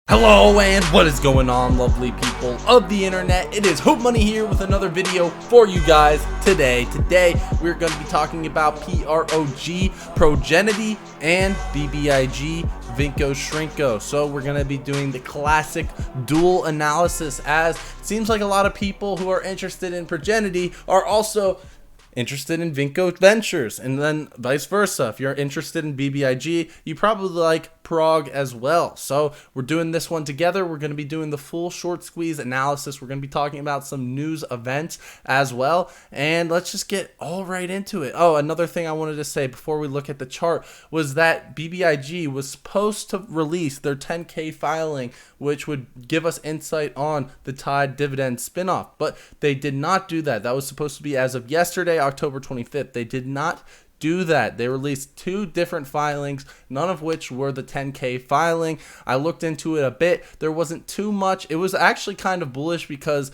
Hello and what is going on, lovely people of the internet? It is Hootmoney here with another video for you guys today. Today we're going to be talking about PROG, progenity, and BBIG, vinco shrinko. So we're going to be doing the classic dual analysis, as it seems like a lot of people who are interested in progenity are also interested in vinco ventures, and then vice versa. If you're interested in BBIG, you probably like Prog as well. So we're doing this one together. We're going to be doing the full short squeeze analysis. We're going to be talking about some news events as well, and let's just get all right into it. Oh, another thing I wanted to say before we look at the chart was that BBIG was supposed to release their 10K filing, which would give us insight on the Tide dividend spinoff, but they did not do that. That was supposed to be as of yesterday, October 25th. They did not do that. They released two different filings, none of which were the 10K filing. I looked into it a bit. There wasn't too much. It was actually kind of bullish because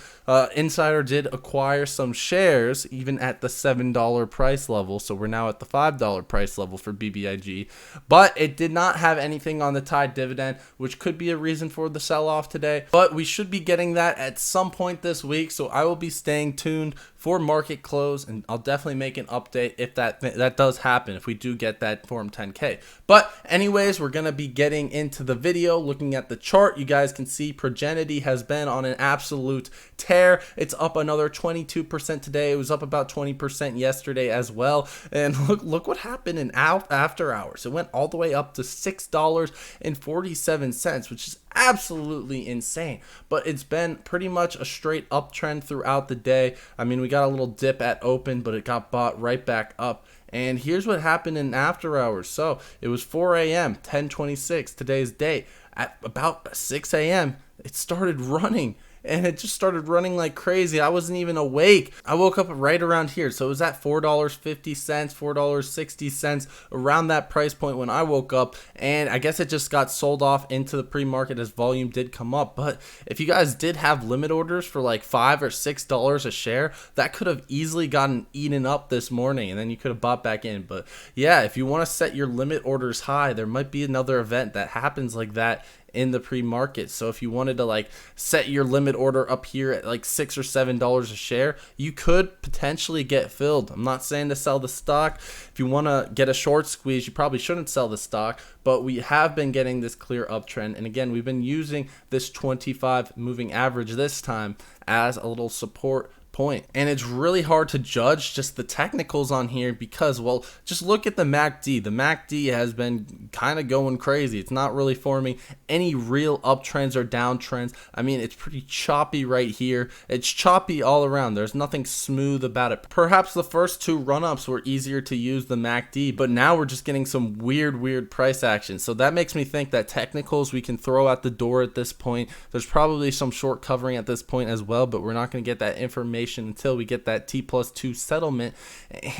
Insider did acquire some shares even at the $7 price level. So we're now at the $5 price level for BBIG, but it did not have anything on the Tide dividend, which could be a reason for the sell-off today. But we should be getting that at some point this week. So I will be staying tuned for market close, and I'll definitely make an update if that does happen, if we do get that Form 10K. But anyways, we're going to be getting into the video, looking at the chart. You guys can see progenity has been on an absolute tear. It's up another 22% today. It was up about 20% yesterday as well. And look what happened in after hours. It went all the way up to $6.47, which is absolutely insane. But it's been pretty much a straight uptrend throughout the day. I mean, we got a little dip at open, but it got bought right back up. And here's what happened in after hours. So it was 4 a.m., 10:26, today's date. At about 6 a.m., it started running. And it just started running like crazy. I wasn't even awake. I woke up right around here. So it was at $4.50, $4.60, around that price point when I woke up. And I guess it just got sold off into the pre-market as volume did come up. But if you guys did have limit orders for like $5 or $6 a share, that could have easily gotten eaten up this morning. And then you could have bought back in. But yeah, if you want to set your limit orders high, there might be another event that happens like that in the pre-market. So if you wanted to like set your limit order up here at like $6 or $7 a share, you could potentially get filled. I'm not saying to sell the stock. If you want to get a short squeeze, you probably shouldn't sell the stock, but we have been getting this clear uptrend. And again, we've been using this 25 moving average this time as a little support point. And it's really hard to judge just the technicals on here because, well, just look at the MACD. The MACD has been kind of going crazy. It's not really forming any real uptrends or downtrends. I mean, it's pretty choppy right here. It's choppy all around. There's nothing smooth about it. Perhaps the first two run-ups were easier to use the MACD, but now we're just getting some weird price action. So that makes me think that technicals we can throw out the door at this point. There's probably some short covering at this point as well, but we're not going to get that information until we get that T+2 settlement.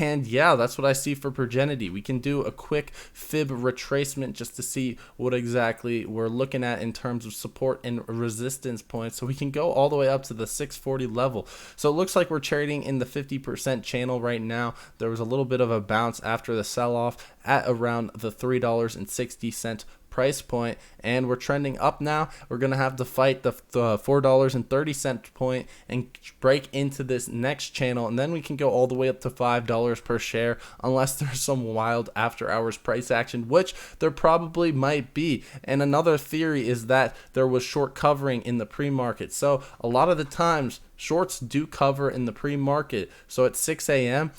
And yeah, that's what I see for progenity. We can do a quick fib retracement just to see what exactly we're looking at in terms of support and resistance points. So we can go all the way up to the 640 level. So it looks like we're trading in the 50% channel right now. There was a little bit of a bounce after the sell-off at around the $3.60 price point, and we're trending up now. We're gonna have to fight the $4.30 point and break into this next channel, and then we can go all the way up to $5 per share unless there's some wild after hours price action, which there probably might be. And another theory is that there was short covering in the pre-market. So a lot of the times shorts do cover in the pre-market. So at 6 a.m.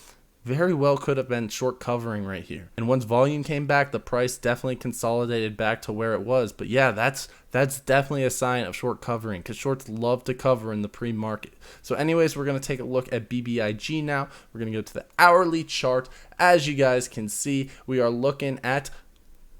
very well could have been short covering right here. And once volume came back, the price definitely consolidated back to where it was. But yeah, that's definitely a sign of short covering because shorts love to cover in the pre-market. So anyways, we're going to take a look at BBIG now. We're going to go to the hourly chart. As you guys can see, we are looking at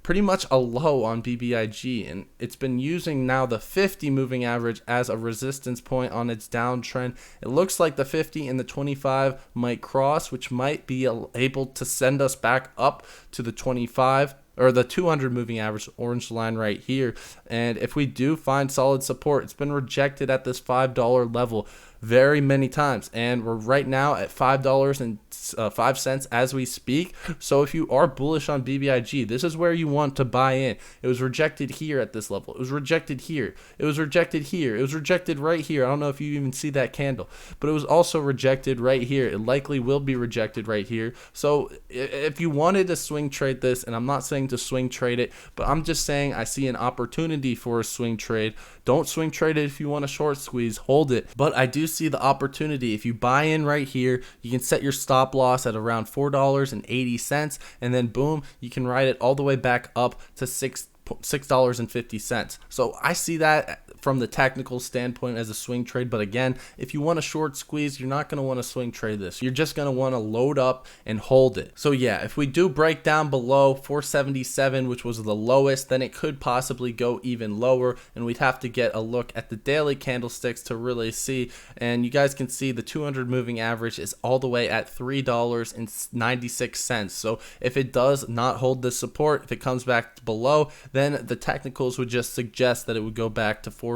pretty much a low on BBIG, and it's been using now the 50 moving average as a resistance point on its downtrend. It looks like the 50 and the 25 might cross, which might be able to send us back up to the 25 or the 200 moving average, orange line right here. And if we do find solid support, it's been rejected at this $5 level very many times, and we're right now at $5.05 as we speak. So if you are bullish on BBIG, this is where you want to buy in. It was rejected here at this level. It was rejected here. It was rejected here. It was rejected right here. I don't know if you even see that candle, but it was also rejected right here. It likely will be rejected right here. So if you wanted to swing trade this, and I'm not saying to swing trade it, but I'm just saying I see an opportunity for a swing trade. Don't swing trade it if you want a short squeeze, hold it. But I do see the opportunity. If you buy in right here, you can set your stop loss at around $4.80, and then boom, you can ride it all the way back up to $6.50. So I see that from the technical standpoint as a swing trade. But again, if you want a short squeeze, you're not going to want to swing trade this. You're just going to want to load up and hold it. So yeah, if we do break down below 477, which was the lowest, then it could possibly go even lower, and we'd have to get a look at the daily candlesticks to really see. And you guys can see the 200 moving average is all the way at $3.96. So if it does not hold this support, if it comes back below, then the technicals would just suggest that it would go back to $4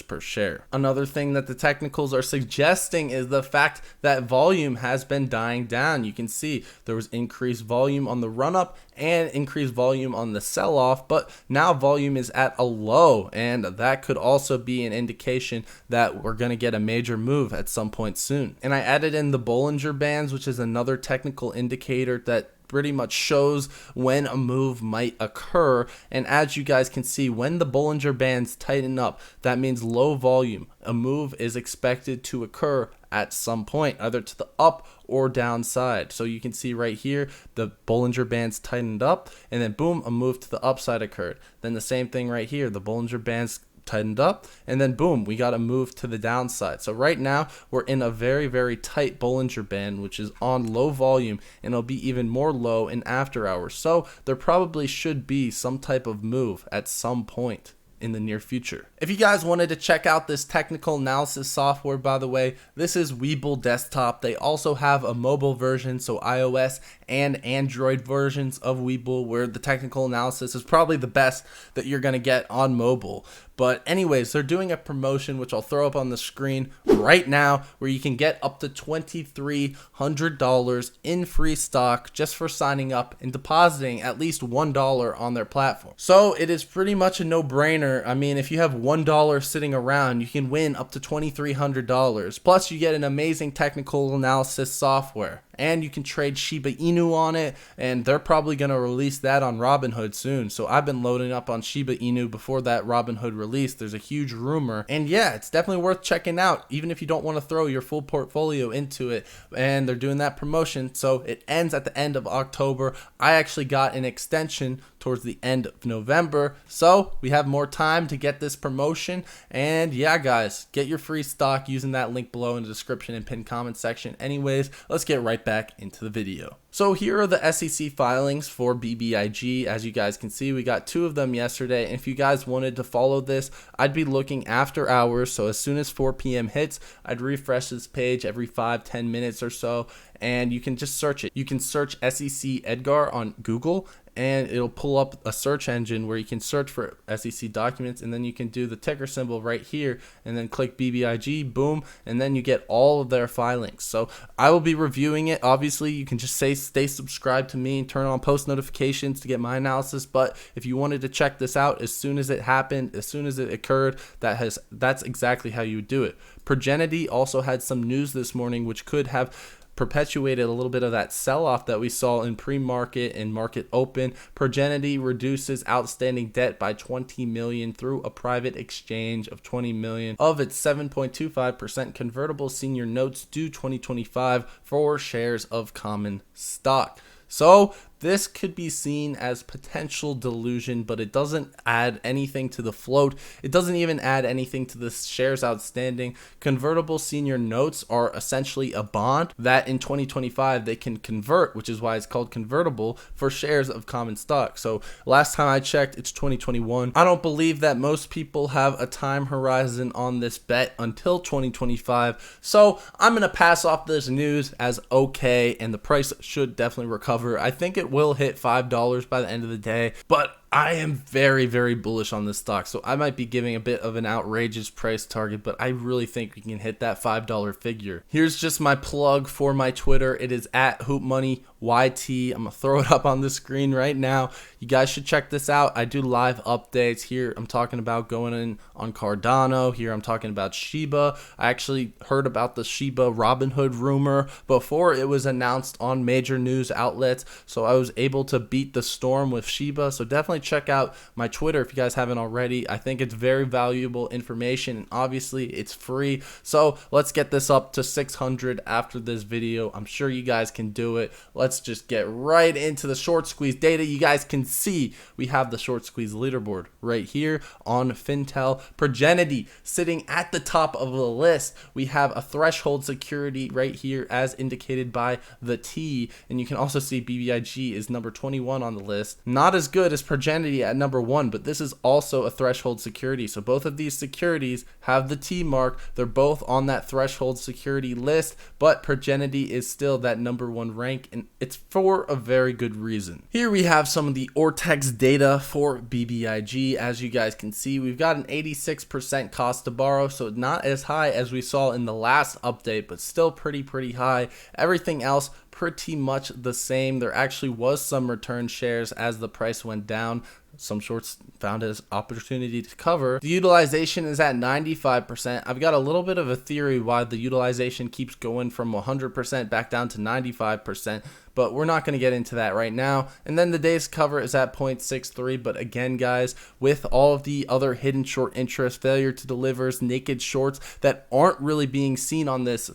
per share. Another thing that the technicals are suggesting is the fact that volume has been dying down. You can see there was increased volume on the run up and increased volume on the sell off, but now volume is at a low, and that could also be an indication that we're going to get a major move at some point soon. And I added in the Bollinger Bands, which is another technical indicator that pretty much shows when a move might occur. And as you guys can see, when the Bollinger Bands tighten up, that means low volume. A move is expected to occur at some point, either to the up or downside. So you can see right here, the Bollinger Bands tightened up, and then boom, a move to the upside occurred. Then the same thing right here, the Bollinger Bands tightened up, and then boom, we got a move to the downside. So right now we're in a very, very tight Bollinger Band, which is on low volume, and it'll be even more low in after hours. So there probably should be some type of move at some point in the near future. If you guys wanted to check out this technical analysis software, by the way, this is WeBull Desktop. They also have a mobile version, so iOS and Android versions of WeBull, where the technical analysis is probably the best that you're going to get on mobile. But anyways, they're doing a promotion, which I'll throw up on the screen right now, where you can get up to $2,300 in free stock just for signing up and depositing at least $1 on their platform. So it is pretty much a no-brainer. I mean, if you have $1 sitting around, you can win up to $2,300. Plus, you get an amazing technical analysis software. And you can trade Shiba Inu on it, and they're probably going to release that on Robinhood soon. So I've been loading up on Shiba Inu before that Robinhood release. There's a huge rumor, and yeah, it's definitely worth checking out, even if you don't want to throw your full portfolio into it. And they're doing that promotion, so it ends at the end of October. I actually got an extension towards the end of November, so we have more time to get this promotion. And yeah, guys, get your free stock using that link below in the description and pinned comment section. Anyways, let's get right back into the video. So here are the SEC filings for BBIG. As you guys can see, we got 2 of them yesterday. And if you guys wanted to follow this, I'd be looking after hours. So as soon as 4 p.m. hits, I'd refresh this page every 5-10 minutes or so, and you can just search it. You can search SEC Edgar on Google, and it'll pull up a search engine where you can search for SEC documents, and then you can do the ticker symbol right here and then click BBIG, boom, and then you get all of their filings. So I will be reviewing it. Obviously, you can just stay subscribed to me and turn on post notifications to get my analysis. But if you wanted to check this out as soon as it happened, as soon as it occurred, that's exactly how you would do it. Progenity also had some news this morning which could have perpetuated a little bit of that sell-off that we saw in pre-market and market open. Progenity reduces outstanding debt by $20 million through a private exchange of $20 million of its 7.25% convertible senior notes due 2025 for shares of common stock. So this could be seen as potential dilution, but it doesn't add anything to the float. It doesn't even add anything to the shares outstanding. Convertible senior notes are essentially a bond that in 2025 they can convert, which is why it's called convertible, for shares of common stock. So last time I checked, it's 2021. I don't believe that most people have a time horizon on this bet until 2025. So I'm going to pass off this news as okay, and the price should definitely recover. I think it it will hit $5 by the end of the day, but I am very, very bullish on this stock. So I might be giving a bit of an outrageous price target, but I really think we can hit that $5 figure. Here's just my plug for my Twitter. It is at Hootmoney YT. I'm gonna throw it up on the screen right now. You guys should check this out. I do live updates here. I'm talking about going in on Cardano. Here I'm talking about Shiba. I actually heard about the Shiba Robinhood rumor before it was announced on major news outlets, so I was able to beat the storm with Shiba. So definitely check out my Twitter if you guys haven't already. I think it's very valuable information, and obviously it's free. So let's get this up to 600 after this video. I'm sure you guys can do it. Let's just get right into the short squeeze data. You guys can see we have the short squeeze leaderboard right here on Fintel. Progenity sitting at the top of the list. We have a threshold security right here as indicated by the T, and you can also see BBIG is number 21 on the list. Not as good as Progenity at number 1, but this is also a threshold security. So both of these securities have the T mark. They're both on that threshold security list, but Progenity is still that number 1 rank, and it's for a very good reason. Here we have some of the Ortex data for BBIG. As you guys can see, we've got an 86% cost to borrow, so not as high as we saw in the last update, but still pretty high. Everything else pretty much the same. There actually was some return shares as the price went down. Some shorts found as opportunity to cover. The utilization is at 95%. I've got a little bit of a theory why the utilization keeps going from 100% back down to 95%, but we're not going to get into that right now. And then the day's cover is at 0.63. But again, guys, with all of the other hidden short interest, failure to delivers, naked shorts that aren't really being seen on this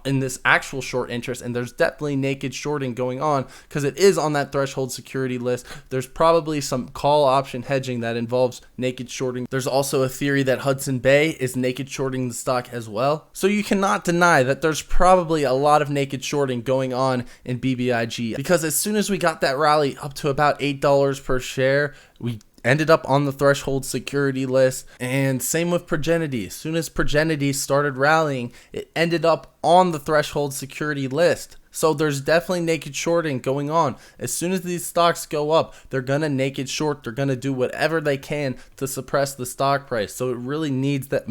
in this actual short interest, and there's definitely naked shorting going on because it is on that threshold security list. There's probably some call option hedging that involves naked shorting. There's also a theory that Hudson Bay is naked shorting the stock as well. So you cannot deny that there's probably a lot of naked shorting going on in BBIG, because as soon as we got that rally up to about $8 per share, we ended up on the threshold security list. And same with Progenity. As soon as Progenity started rallying, it ended up on the threshold security list. So there's definitely naked shorting going on. As soon as these stocks go up, they're gonna naked short. They're gonna do whatever they can to suppress the stock price. So it really needs that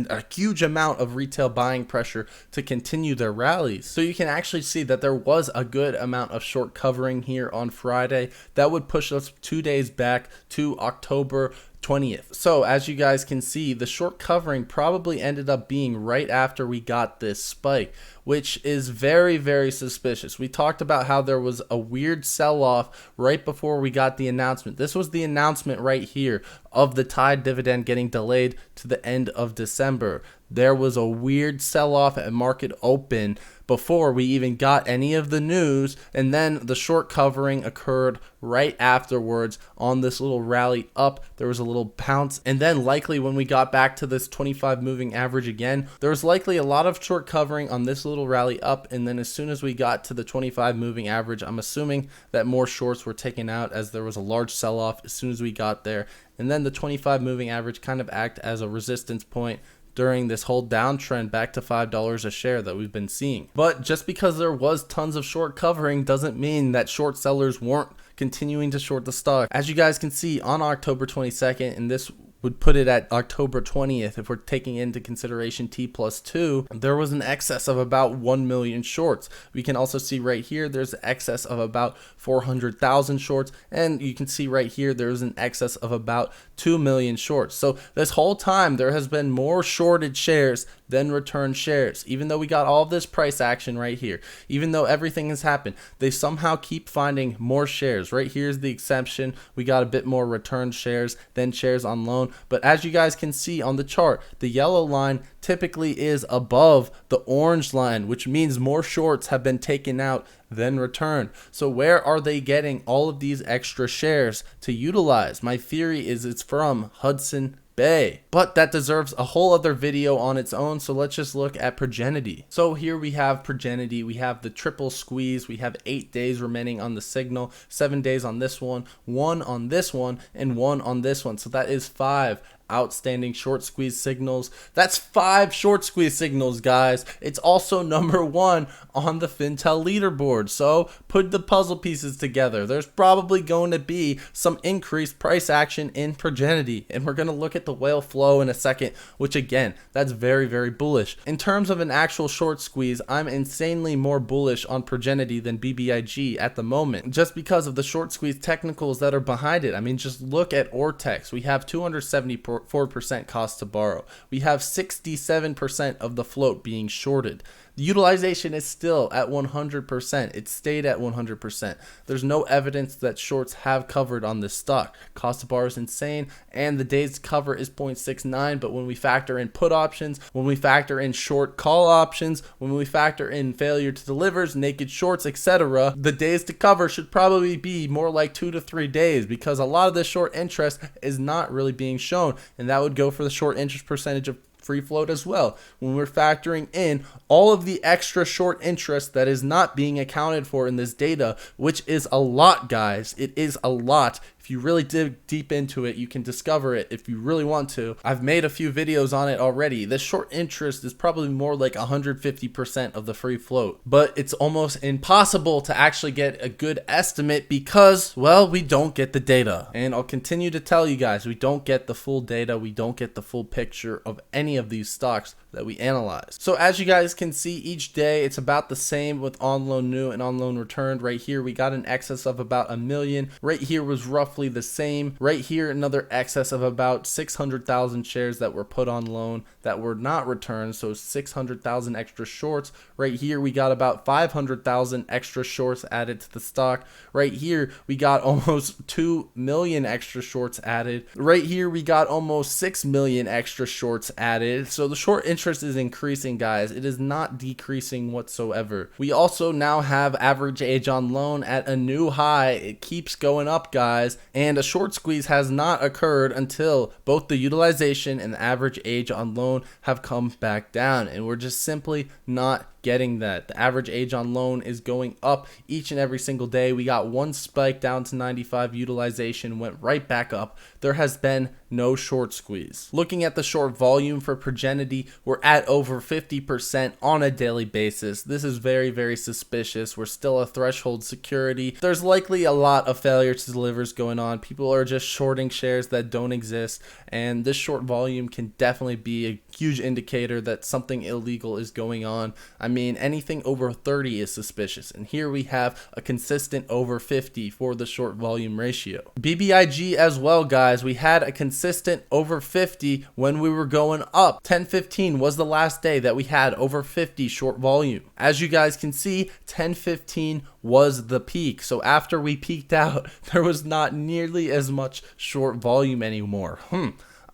a huge amount of retail buying pressure to continue their rallies. So you can actually see that there was a good amount of short covering here on Friday. That would push us 2 days back to October 20th. So as you guys can see, the short covering probably ended up being right after we got this spike, which is very suspicious. We talked about how there was a weird sell-off right before we got the announcement. This was the announcement right here of the Tide dividend getting delayed to the end of December. There was a weird sell-off at market open before we even got any of the news, and then the short covering occurred right afterwards on this little rally up. There was a little bounce, and then likely when we got back to this 25 moving average again, there was likely a lot of short covering on this little rally up, and then as soon as we got to the 25 moving average, I'm assuming that more shorts were taken out as there was a large sell-off as soon as we got there, and then the 25 moving average kind of act as a resistance point during this whole downtrend back to $5 a share that we've been seeing. But just because there was tons of short covering doesn't mean that short sellers weren't continuing to short the stock. As you guys can see on October 22nd, and this would put it at October 20th if we're taking into consideration T+2, there was an excess of about 1 million shorts. We can also see right here there's an excess of about 400,000 shorts, and you can see right here there's an excess of about 2 million shorts. So this whole time there has been more shorted shares than returned shares. Even though we got all of this price action right here, even though everything has happened, they somehow keep finding more shares. Right here's the exception. We got a bit more returned shares than shares on loan. But as you guys can see on the chart, the yellow line typically is above the orange line, which means more shorts have been taken out than returned. So where are they getting all of these extra shares to utilize? My theory is it's from Hudson Bay, but that deserves a whole other video on its own. So let's just look at Progenity. So here we have Progenity, we have the triple squeeze, we have 8 days remaining on the signal, 7 days on this one, 1 on this one, and 1 on this one. So that is 5 outstanding short squeeze signals. That's 5 short squeeze signals, guys. It's also number 1 on the Fintel leaderboard. So put the puzzle pieces together. There's probably going to be some increased price action in progenity, and we're going to look at the whale flow in a second, which again, that's very, very bullish. In terms of an actual short squeeze, I'm insanely more bullish on progenity than BBIG at the moment, just because of the short squeeze technicals that are behind it. I mean, just look at Ortex. We have 274% cost to borrow. We have 67% of the float being shorted. The utilization is still at 100%. It stayed at 100%. There's no evidence that shorts have covered on this stock. Cost to borrow is insane, and the days to cover is 0.69. But when we factor in put options, when we factor in short call options, when we factor in failure to delivers, naked shorts, etc., the days to cover should probably be more like 2 to 3 days, because a lot of this short interest is not really being shown, and that would go for the short interest percentage of free float as well. When we're factoring in all of the extra short interest that is not being accounted for in this data, which is a lot, guys. It is a lot. If you really dig deep into it, you can discover it if you really want to. I've made a few videos on it already. This short interest is probably more like 150% of the free float, but it's almost impossible to actually get a good estimate because, well, we don't get the data. And I'll continue to tell you guys, we don't get the full data. We don't get the full picture of any of these stocks that we analyze. So as you guys can see, each day it's about the same with on loan new and on loan returned. Right here we got an excess of about 1 million. Right here was roughly the same. Right here another excess of about 600,000 shares that were put on loan that were not returned, so 600,000 extra shorts. Right here we got about 500,000 extra shorts added to the stock. Right here we got almost 2 million extra shorts added. Right here we got almost 6 million extra shorts added. So the short interest is increasing, guys. It is not decreasing whatsoever. We also now have average age on loan at a new high. It keeps going up, guys, and a short squeeze has not occurred until both the utilization and the average age on loan have come back down, and we're just simply not getting that. The average age on loan is going up each and every single day. We got one spike down to 95, utilization went right back up. There has been no short squeeze. Looking at the short volume for progenity, we're at over 50% on a daily basis. This is very, very suspicious. We're still a threshold security. There's likely a lot of failure to delivers going on. People are just shorting shares that don't exist, and this short volume can definitely be a huge indicator that something illegal is going on. I mean, anything over 30 is suspicious, and here we have a consistent over 50 for the short volume ratio. BBIG as well, guys. We had a consistent over 50 when we were going up. 10/15 was the last day that we had over 50 short volume. As you guys can see, 10/15 was the peak. So after we peaked out, there was not nearly as much short volume anymore.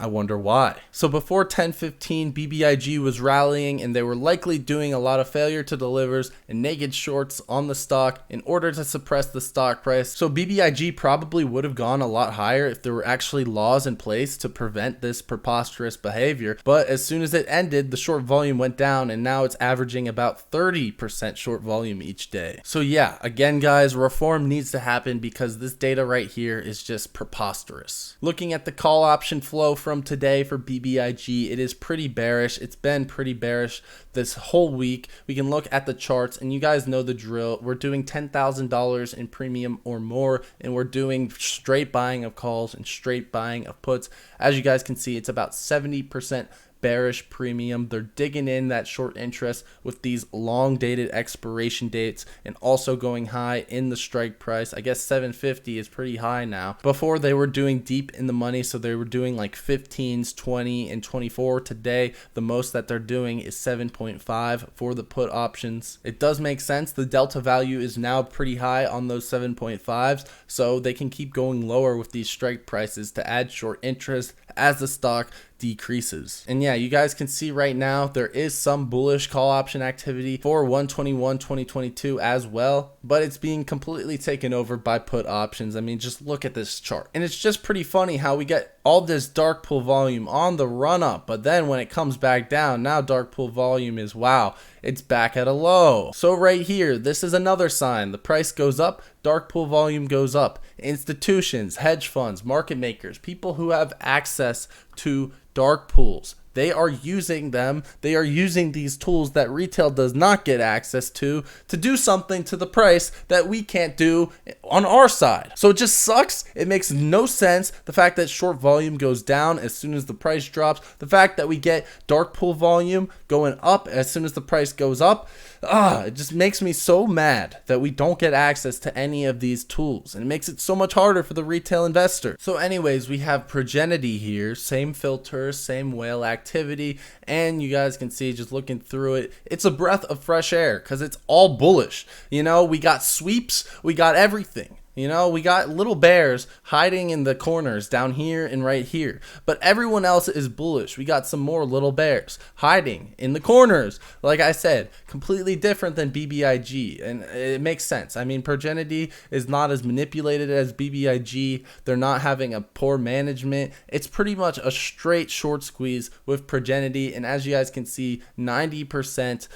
I wonder why. So before 10/15, BBIG was rallying, and they were likely doing a lot of failure to delivers and naked shorts on the stock in order to suppress the stock price. So BBIG probably would have gone a lot higher if there were actually laws in place to prevent this preposterous behavior. But as soon as it ended, the short volume went down, and now it's averaging about 30% short volume each day. So yeah, again, guys, reform needs to happen because this data right here is just preposterous. Looking at the call option flow from today for BBIG, it is pretty bearish. It's been pretty bearish this whole week. We can look at the charts, and you guys know the drill. We're doing $10,000 in premium or more, and we're doing straight buying of calls and straight buying of puts. As you guys can see, it's about 70% bearish premium. They're digging in that short interest with these long dated expiration dates and also going high in the strike price. I guess 750 is pretty high now. Before they were doing deep in the money, so they were doing like 15s, 20 and 24. Today the most that they're doing is 7.5 for the put options. It does make sense. The delta value is now pretty high on those 7.5s, so they can keep going lower with these strike prices to add short interest as the stock decreases. And yeah, you guys can see right now there is some bullish call option activity for 1/21/2022 as well, but it's being completely taken over by put options. I mean, just look at this chart, and it's just pretty funny how we get all this dark pool volume on the run up, but then when it comes back down, now dark pool volume is, wow, it's back at a low. So right here, this is another sign. The price goes up, dark pool volume goes up. institutions, hedge funds, market makers, people who have access to dark pools. They are using them. They are using these tools that retail does not get access to do something to the price that we can't do on our side. So it just sucks. It makes no sense. The fact that short volume goes down as soon as the price drops. The fact that we get dark pool volume going up as soon as the price goes up. It just makes me so mad that we don't get access to any of these tools, and it makes it so much harder for the retail investor. So anyways, we have progenity here, same filter, same whale activity, and you guys can see just looking through it, it's a breath of fresh air because it's all bullish. You know, we got sweeps, we got everything. You know, we got little bears hiding in the corners down here and right here, but everyone else is bullish. We got some more little bears hiding in the corners. Like I said, completely different than BBIG, and it makes sense. I mean, progenity is not as manipulated as BBIG. They're not having a poor management. It's pretty much a straight short squeeze with progenity, and as you guys can see, 90%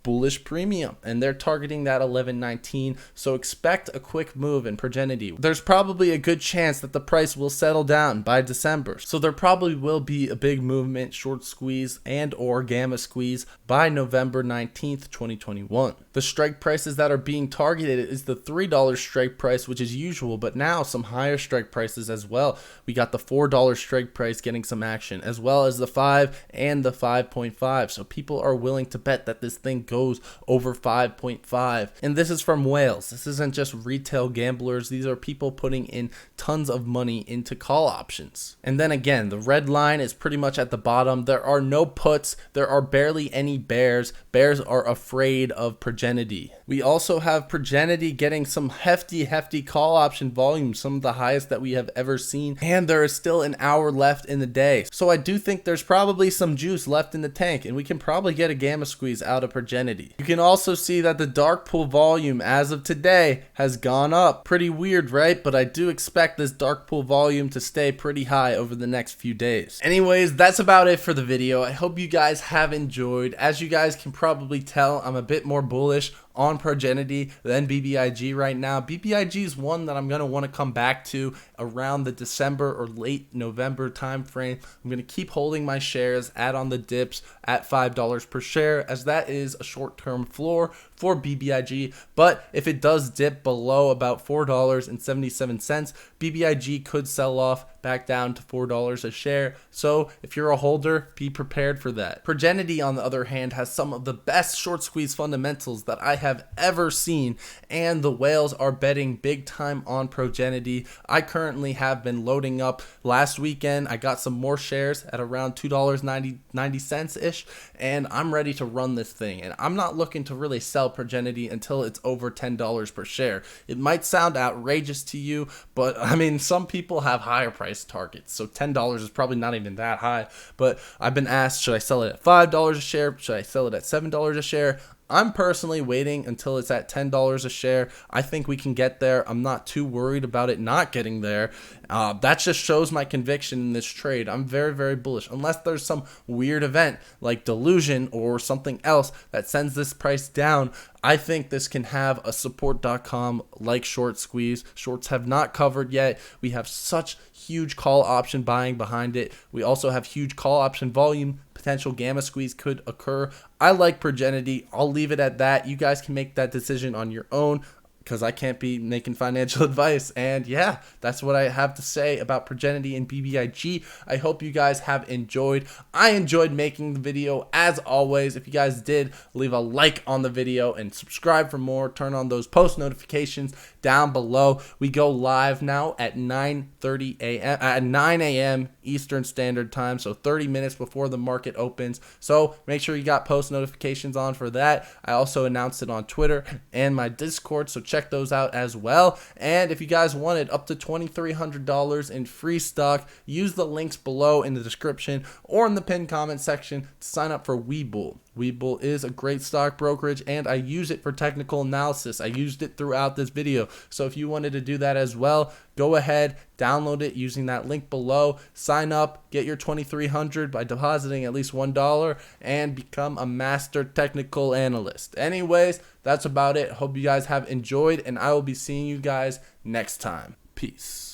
bullish premium, and they're targeting that 11.19, so expect a quick move in progenity. There's probably a good chance that the price will settle down by December, so there probably will be a big movement, short squeeze and or gamma squeeze by November 19th, 2021. The strike prices that are being targeted is the $3 strike price, which is usual, but now some higher strike prices as well. We got the $4 strike price getting some action, as well as the 5 and the 5.5, so people are willing to bet that this thing goes over 5.5. And this is from whales. This isn't just retail gamblers. These are people putting in tons of money into call options. And then again, the red line is pretty much at the bottom. There are no puts. There are barely any bears. Bears are afraid of progenity. We also have progenity getting some hefty call option volume, some of the highest that we have ever seen. And there is still an hour left in the day. So I do think there's probably some juice left in the tank, and we can probably get a gamma squeeze out of progenity. You can also see that the dark pool volume as of today has gone up. Pretty weird, right? But I do expect this dark pool volume to stay pretty high over the next few days. Anyways, that's about it for the video. I hope you guys have enjoyed. As you guys can probably tell, I'm a bit more bullish on progenity than BBIG right now. BBIG is one that I'm going to want to come back to around the December or late November time frame. I'm going to keep holding my shares at on the dips at $5 per share, as that is a short-term floor for BBIG. But if it does dip below about $4.77, BBIG could sell off back down to $4 a share. So if you're a holder, be prepared for that. Progenity, on the other hand, has some of the best short squeeze fundamentals that I have ever seen, and the whales are betting big time on progenity. I currently have been loading up. Last weekend, I got some more shares at around $2.90-ish, and I'm ready to run this thing. And I'm not looking to really sell progenity until it's over $10 per share. It might sound outrageous to you, but I mean, some people have higher price targets, so $10 is probably not even that high. But I've been asked, should I sell it at $5 a share? Should I sell it at $7 a share? I'm personally waiting until it's at $10 a share. I think we can get there. I'm not too worried about it not getting there. That just shows my conviction in this trade. I'm very bullish. Unless there's some weird event like delusion or something else that sends this price down, I think this can have a support.com like short squeeze. Shorts have not covered yet. We have such huge call option buying behind it. We also have huge call option volume. Potential gamma squeeze could occur. I like progenity. I'll leave it at that. You guys can make that decision on your own, because I can't be making financial advice. And yeah, that's what I have to say about progenity and BBIG. I hope you guys have enjoyed. I enjoyed making the video as always. If you guys did, leave a like on the video and subscribe for more. Turn on those post notifications down below. We go live now at 9:30 a.m. at 9 a.m. Eastern Standard Time, so 30 minutes before the market opens. So make sure you got post notifications on for that. I also announced it on Twitter and my Discord, so check those out as well. And if you guys wanted up to $2,300 in free stock, use the links below in the description or in the pinned comment section to sign up for WeBull. WeBull is a great stock brokerage, and I use it for technical analysis. I used it throughout this video. So if you wanted to do that as well, go ahead, download it using that link below, sign up, get your $2,300 by depositing at least $1, and become a master technical analyst. Anyways, that's about it. Hope you guys have enjoyed, and I will be seeing you guys next time. Peace.